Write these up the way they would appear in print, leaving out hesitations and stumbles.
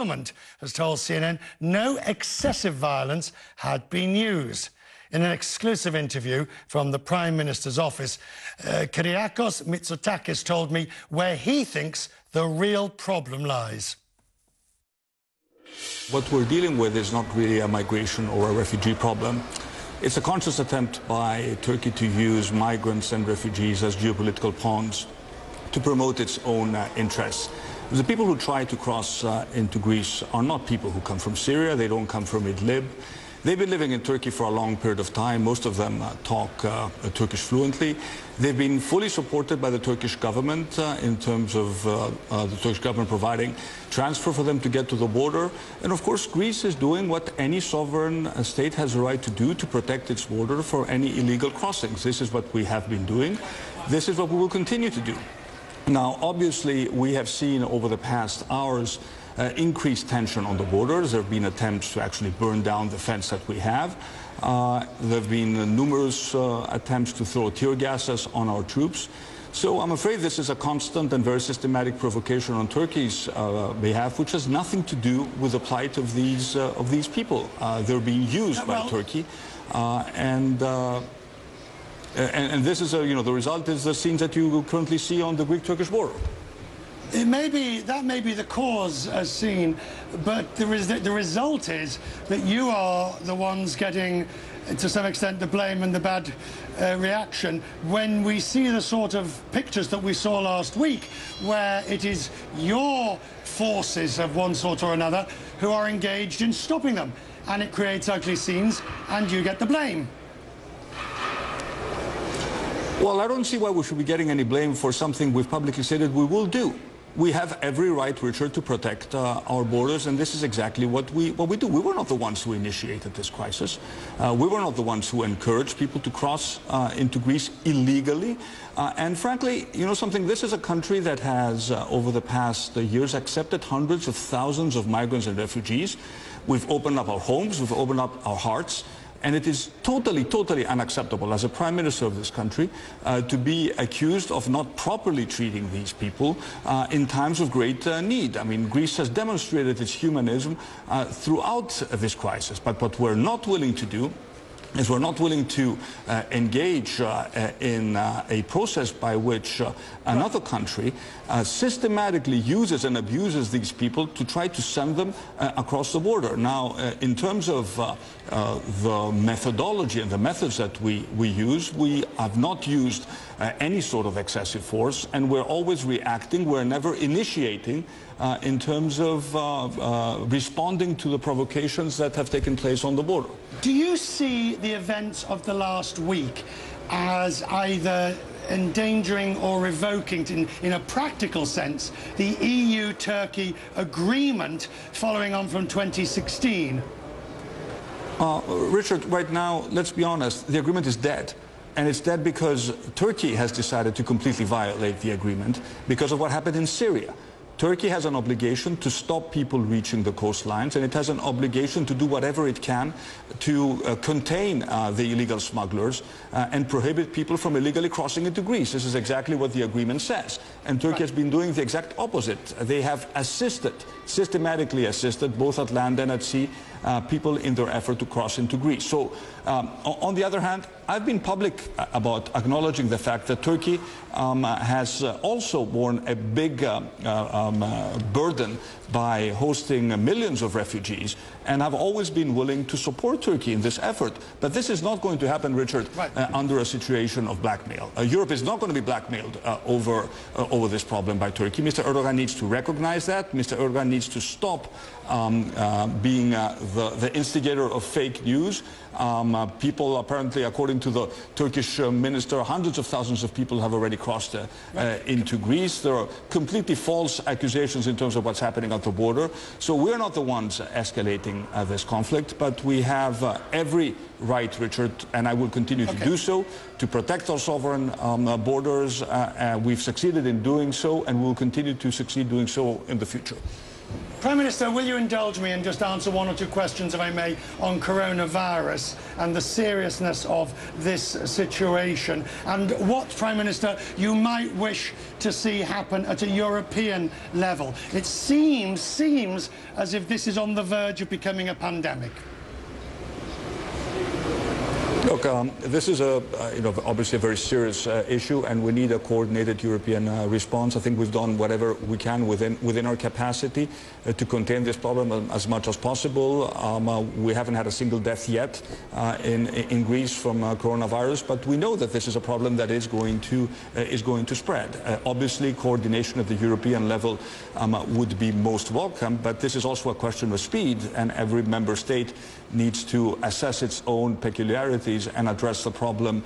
government has told CNN no excessive violence had been used. In an exclusive interview from the Prime Minister's office, Kyriakos Mητσοτάκης told me where he thinks the real problem lies. What we're dealing with is not really a migration or a refugee problem. It's a conscious attempt by Turkey to use migrants and refugees as geopolitical pawns to promote its own interests. The people who try to cross into Greece are not people who come from Syria. They don't come from Idlib. They've been living in Turkey for a long period of time. Most of them talk Turkish fluently. They've been fully supported by the Turkish government in terms of the Turkish government providing transfer for them to get to the border. And of course, Greece is doing what any sovereign state has a right to do to protect its border for any illegal crossings. This is what we have been doing. This is what we will continue to do. Now, obviously, we have seen over the past hours increased tension on the borders. There have been attempts to actually burn down the fence that we have. There have been numerous attempts to throw tear gases on our troops. So I'm afraid this is a constant and very systematic provocation on Turkey's behalf, which has nothing to do with the plight of these people. They're being used by Turkey, and this is, the result is the scenes that you currently see on the Greek-Turkish border. That may be the cause as seen, but the result is that you are the ones getting, to some extent, the blame and the bad reaction when we see the sort of pictures that we saw last week, where it is your forces of one sort or another who are engaged in stopping them, and it creates ugly scenes, and you get the blame. Well, I don't see why we should be getting any blame for something we've publicly stated we will do. We have every right, Richard, to protect our borders, and this is exactly what we do. We were not the ones who initiated this crisis. We were not the ones who encouraged people to cross into Greece illegally. And frankly, something, this is a country that has, over the past years, accepted hundreds of thousands of migrants and refugees. We've opened up our homes, we've opened up our hearts. And it is totally, totally unacceptable as a prime minister of this country to be accused of not properly treating these people in times of great need. I mean, Greece has demonstrated its humanism throughout this crisis. But what we're not willing to do is we're not willing to engage in a process by which another country systematically uses and abuses these people to try to send them across the border. Now, in terms of the methodology and the methods that we use, we have not used any sort of excessive force, and we're always reacting. We're never initiating in terms of responding to the provocations that have taken place on the border. Do you see the events of the last week as either endangering or revoking, in a practical sense, the EU-Turkey agreement following on from 2016? Richard, right now, let's be honest, the agreement is dead. And it's dead because Turkey has decided to completely violate the agreement because of what happened in Syria. Turkey has an obligation to stop people reaching the coastlines, and it has an obligation to do whatever it can to contain the illegal smugglers and prohibit people from illegally crossing into Greece. This is exactly what the agreement says. And Turkey has been doing the exact opposite. They have systematically assisted, both at land and at sea, people in their effort to cross into Greece. So, on the other hand, I've been public about acknowledging the fact that Turkey has also borne a big burden by hosting millions of refugees, and I've always been willing to support Turkey in this effort. But this is not going to happen, Richard, under a situation of blackmail. Europe is not going to be blackmailed over this problem by Turkey. Mr. Erdogan needs to recognize that. Mr. Erdogan needs to stop being the instigator of fake news. People, apparently, according to the Turkish minister, hundreds of thousands of people have already crossed into Greece. There are completely false accusations in terms of what's happening at the border. So we're not the ones escalating this conflict, but we have every right, Richard, and I will continue to do so, to protect our sovereign borders. We've succeeded in doing so, and we'll continue to succeed doing so in the future. Prime Minister, will you indulge me and just answer one or two questions, if I may, on coronavirus and the seriousness of this situation, and what, Prime Minister, you might wish to see happen at a European level? It seems as if this is on the verge of becoming a pandemic. Look, this is obviously a very serious issue, and we need a coordinated European response. I think we've done whatever we can within our capacity to contain this problem as much as possible. We haven't had a single death yet in Greece from coronavirus, but we know that this is a problem that is going to spread. Obviously, coordination at the European level would be most welcome, but this is also a question of speed, and every member state needs to assess its own peculiarities and address the problem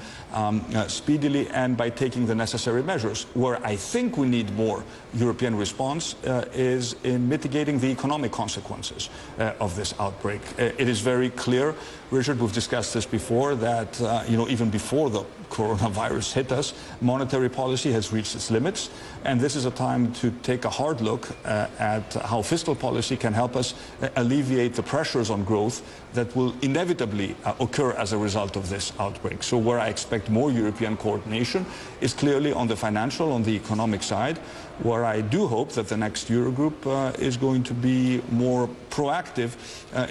speedily and by taking the necessary measures. Where I think we need more European response is in mitigating the economic consequences of this outbreak. It is very clear, Richard, we've discussed this before, that even before the coronavirus hit us, monetary policy has reached its limits, and this is a time to take a hard look at how fiscal policy can help us alleviate the pressures on growth that will inevitably occur as a result of this outbreak. So where I expect more European coordination is clearly on the financial, on the economic side, where I do hope that the next Eurogroup is going to be more proactive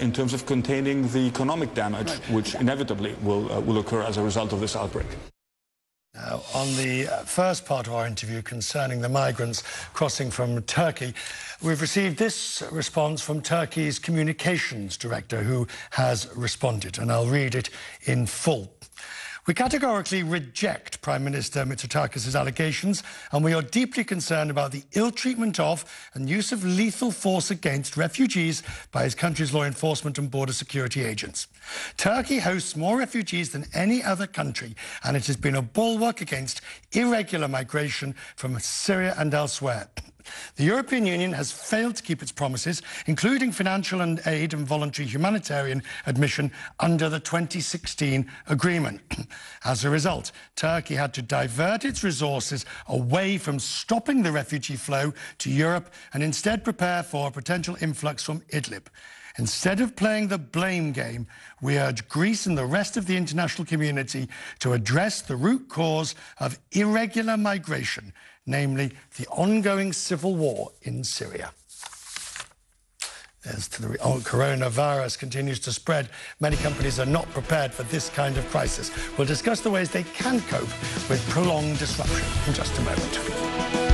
in terms of containing the economic damage, which inevitably will occur as a result of this outbreak. Now, on the first part of our interview concerning the migrants crossing from Turkey, we've received this response from Turkey's communications director, who has responded, and I'll read it in full. We categorically reject Prime Minister Mitsotakis' allegations, and we are deeply concerned about the ill treatment of and use of lethal force against refugees by his country's law enforcement and border security agents. Turkey hosts more refugees than any other country, and it has been a bulwark against irregular migration from Syria and elsewhere. The European Union has failed to keep its promises, including financial aid and voluntary humanitarian admission under the 2016 agreement. As a result, Turkey had to divert its resources away from stopping the refugee flow to Europe and instead prepare for a potential influx from Idlib. Instead of playing the blame game, we urge Greece and the rest of the international community to address the root cause of irregular migration, namely the ongoing civil war in Syria. As the coronavirus continues to spread, many companies are not prepared for this kind of crisis. We'll discuss the ways they can cope with prolonged disruption in just a moment.